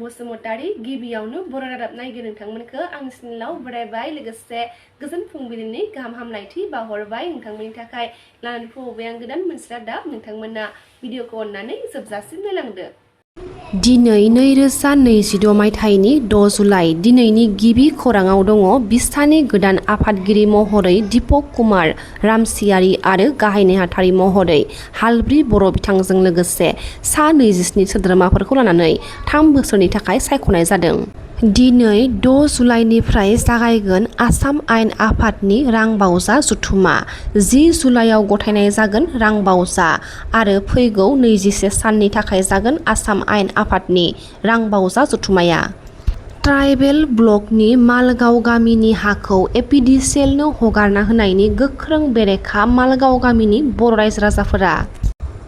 बसुमतारी गिबियावनो बर' रादाब नायगिर नोंथांमोनखौ आंनि चेनेलाव बरायबाय लोगोसे गोजोन फुंबिलिनि गाहाम हामलायथि बावहरबाय नोंथांमोननि थाखाय लानानै फैबाय आं गोदान मोनसे रादाब नोंथांमोना भिडिअखौ अननानै जोबजासिम नायलांदो। दिनै 2022 मायथाइनि 6 जुलाइ दिनैनि गिबि खौराङाव दङ बिस्तानि गोदान आफादगिरि महरै दीपक कुमार रामसियारि आरो गाहाय नेहाथारि महरै हालब्रि बर' बिथांजों लोगोसे सा 27 सोद्रोमाफोरखौ लानानै 3 बोसोरनि थाखाय सायख'नाय जादों। दिनै 6 जुलाइनिफ्राय जागायगोन आसाम आयेन आफादनि रांबावजा जथुमा। 10 जुलाइआव गथायनाय जागोन रांबावजा आरो फैगौ 21 साननि थाखाय जागोन आसाम आयेन आफादनि रांबावजा जथुमाया। ट्राइबेल ब्लकनि मालगाव गामिनि हाखौ एपिडिसिएलनो हगारना होनायनि गोख्रों बेरेखा मालगाव गामिनि बर' रायजो राजाफोरा।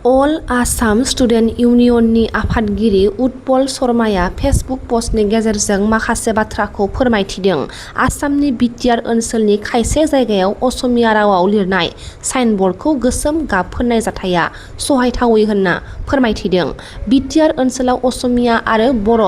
अल आसाम स्टुडेन्ट इउनियननि आफादगिरि उत्पल शर्माया फेसबुक पस्टनि गेजेरजों माखासे बाथ्राखौ फोरमायथिदों। आसामनि बिटिआर ओनसोलनि खायसे जायगायाव असमिया रावाव लिरनाय साइनबर्डखौ गोसोम गाब फोननाय जाथाया सहायथावै होनना फोरमायथिदों। बिटिआर ओनसोलाव असमिया आरो बर'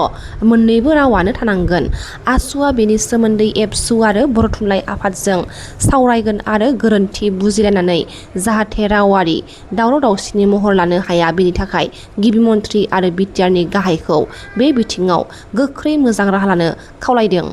मोन्नैबो रावानो थानांगोन। आसुआ बेनि सोमोन्दै एबसु आरो बर' थुनलाइ आफादजों सावरायगोन आरो गोरोन्थि बुजिलायनानै जाहाथे रावारि दावराव दावसिनि महर लानो हाया बेनि थाखाय गिबि मन्थ्रि आरो बिटिआरनि गाहायखौ बे बिथिङाव गोख्रै मोजां राहा लानो खावलायदों।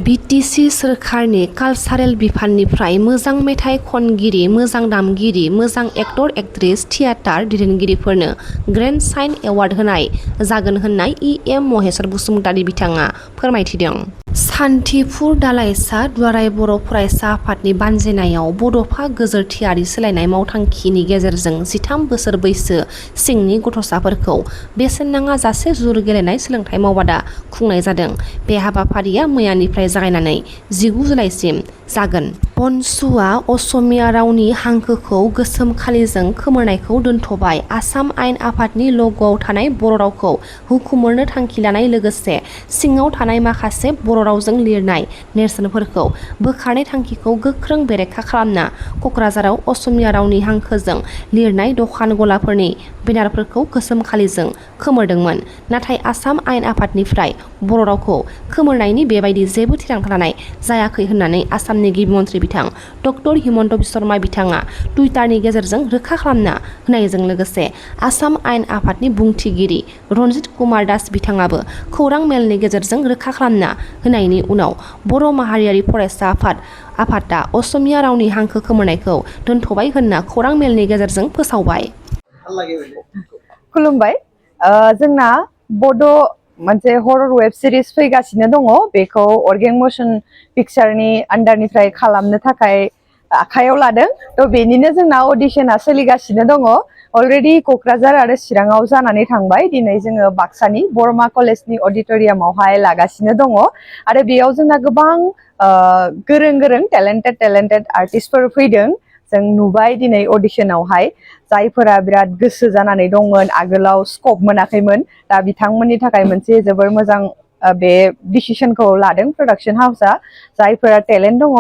बिटिसि सोरखारनि कालचारेल बिफाननिफ्राय मोजां मेथाइ खनगिरि, मोजां दामगिरि, मोजां एक्टर एक्ट्रेस, थियेटार दिहुनगिरिफोरनो ग्रेन्ड साइन एवार्ड होनाय जागोन होनना इएम महेश्वर बसुमतारी बिथाङा फोरमायथिदों। सान्थिफुर दालाइसा दुलाराय बर' फरायसा आफादनि बानजायनायाव बड'फा गोजोरथियारि सोलायनाय मावथांखिनि गेजेरजों 13 बोसोर बैसो सिंनि गथ'साफोरखौ बेसेन नाङा जासे जोलुर गेलेनाय सोलोंथाइ मावबादा खुंनाय जादों। बे हाबाफारिया मैयानिफ्राय जागायनानै 19 जुलाइसिम जागोन। बनसुआ असमिया रावनि हांखोखौ गोसोम खालिजों खोमोरनायखौ दोनथ'बाय। आसाम आयेन आफादनि लग'आव थानाय बर' रावखौ हुखुमोरनो थांखि लानाय लोगोसे सिङाव थानाय माखासे बर' रावजों लिरनाय नेरसोनफोरखौ बोखारनाय थांखिखौ गोख्रों बेरेखा खालामना क'क्राझाराव असमिया रावनि हांखोजों लिरनाय दखान गलाफोरनि बेनारफोरखौ गोसोम खालिजों खोमोरदोंमोन। नाथाय आसाम आयेन आफादनिफ्राय बर' रावखौ खोमोरनायनि बेबायदि जेबो थिरांथा लानाय जायाखै होननानै आसामनि गिबि मन्थ्रि बिथां डक्टर हिमन्त बिश्व शर्मा बिथाङा टुइटारनि गेजेरजों रोखा खालामना होनायजों लोगोसे आसाम आयेन आफादनि बुंथिगिरि रन्जित कुमार दास बिथाङाबो खौरां मेलनि गेजेरजों रोखा खालामना होनायनि उनाव बर' माहारियारि फरायसा आफादा असमिया रावनि हांखो खोमोरनायखौ दोनथ'बाय होनना खौरां मेलनि गेजेरजों फोसावबाय। खुलुमबाय। जोंना बड' मोनसे हरर वेब सिरिज फैगासिनो दङ। बेखौ अर्गें मोशन पिक्चारनि आन्डारनिफ्राय खालामनो थाखाय आखायाव लादों। थ' बेनिनो जोंना अडिशना सोलिगासिनो दङ। अलरेडि क'क्राझार आरो चिराङाव जानानै थांबाय। दिनै जोङो बाक्सानि बर्मा कलेजनि अडिट'रियामावहाय लागासिनो दङ आरो बेयाव जोंना गोबां गोरों गोरों टेलेन्टेड आर्टिस्टफोर फैदों। जों नुबाय दिनै अडिशनावहाय जायफोरा बिराद गोसो जानानै दंमोन, आगोलाव स्कप मोनाखैमोन, दा बिथांमोननि थाखाय मोनसे जोबोर मोजां बे डिसिसनखौ लादों प्रडाक्सन हाउसआ। जायफोरा टेलेन्ट दङ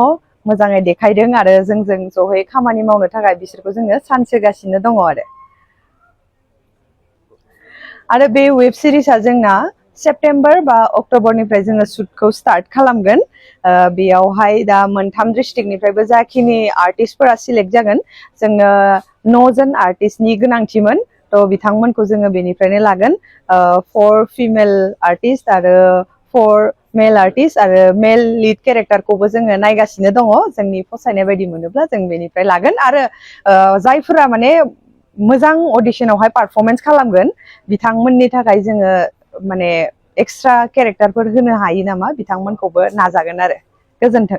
मोजाङै देखायदों आरो जोंजों जयै खामानि मावनो थाखाय बिसोरखौ जोङो चान्स होगासिनो दङ आरो बे वेब सिरिजआ जोंना सेप्तेम्बर बा अक्ट'बरनिफ्राय जोङो शुटखौ स्टार्ट खालामगोन। बेयावहाय दा मोनथाम डिस्ट्रिक्टनिफ्रायबो जाखिनि आर्टिस्टफोरा सिलेक्ट जागोन, जोंनो 9 जन आर्टिस्टनि गोनांथिमोन। थ' बिथांमोनखौ जोङो बेनिफ्रायनो लागोन। 4 फिमेल आर्टिस्ट आरो 4 मेल आर्टिस्ट आरो मेल लिड केरेक्टारखौबो जोङो नायगासिनो दङ। जोंनि फसायनाय बायदि मोनोब्ला जों बेनिफ्राय लागोन आरो जायफोरा माने मोजां अडिशनावहाय पारफरमेन्स खालामगोन बिथांमोननि थाखाय जोङो माने एक्सट्रा केरेक्टारफोर होनो हायो नामा बिथांमोनखौबो नाजागोन आरो। गोजोन्थों।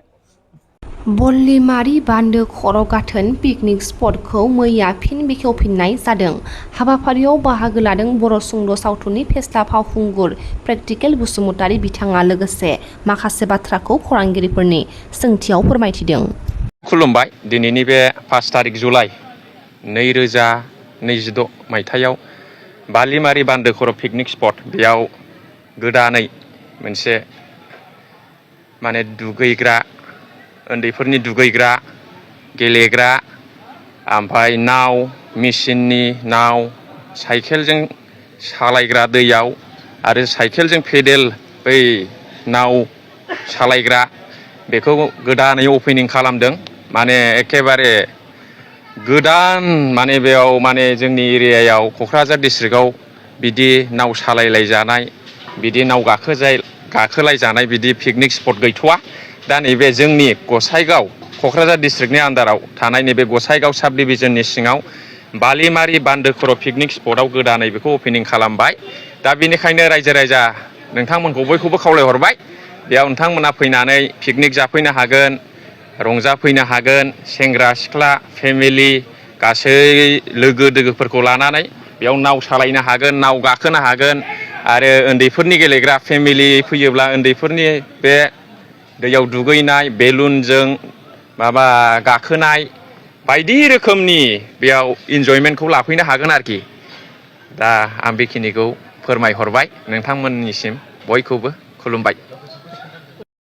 बल्लिमारि बान्दो खर' गाथोन पिकनिक स्पटखौ मैया फिन बेखेवफिननाय जादों। हाबाफारियाव बाहागो लादों बर' सुंद' सावथुननि फेस्ला फावखुंगुर प्रेक्टिकेल बसुमतारी बिथाङा लोगोसे माखासे बाथ्राखौ खौरांगिरिफोरनि सोंथियाव फोरमायथिदों। खुलुमबाय। दिनैनि बे 5 तारिख जुलाइ 2022 मायथाइयाव बालिमारि बान्दो खर' पिकनिक स्पट बेयाव गोदानै मोनसे माने दुगैग्रा, उन्दैफोरनि दुगैग्रा, गेलेग्रा, ओमफ्राय नाव, मेचिननि नाव, साइकेलजों सालायग्रा दैयाव आरो साइकेलजों पेडेल बै नाव सालायग्रा बेखौ गोदानै अपेनिं खालामदों। माने एखेबारे गोदान माने बेयाव माने जोंनि एरियायाव क'क्राझार डिस्ट्रिक्टआव बिदि नाव सालायलायजानाय बिदि नाव गाखोलायजानाय बिदि पिकनिक स्पट गैथ'वा। दा नैबे जोंनि गसाइगाव क'क्राझार डिस्ट्रिक्टनि आन्दाराव थानाय नैबे गसाइगाव साब डिभिजननि सिङाव बालिमारि बान्दो खर' पिकनिक स्पटआव गोदानै बेखौ अपेनिं खालामबाय। दा बेनिखायनो रायजो राजा नोंथांमोनखौ बयखौबो खावलायहरबाय, बेयाव नोंथांमोना फैनानै पिकनिक जाफैनो हागोन, रंजाफैनो हागोन, सेंग्रा सिख्ला फेमिलि गासै लोगो दोगोफोरखौ लानानै बेयाव नाव सालायनो हागोन, नाव गाखोनो हागोन आरो उन्दैफोरनि गेलेग्रा फेमिलि फैयोब्ला उन्दैफोरनि बे दैयाव दुगैनाय, बेलुनजों माबा गाखोनाय बायदि रोखोमनि बेयाव इन्जयमेन्टखौ लाफैनो हागोन आरोखि। दा आं बेखिनिखौ फोरमायहरबाय, नोंथांमोननिसिम बयखौबो खुलुमबाय।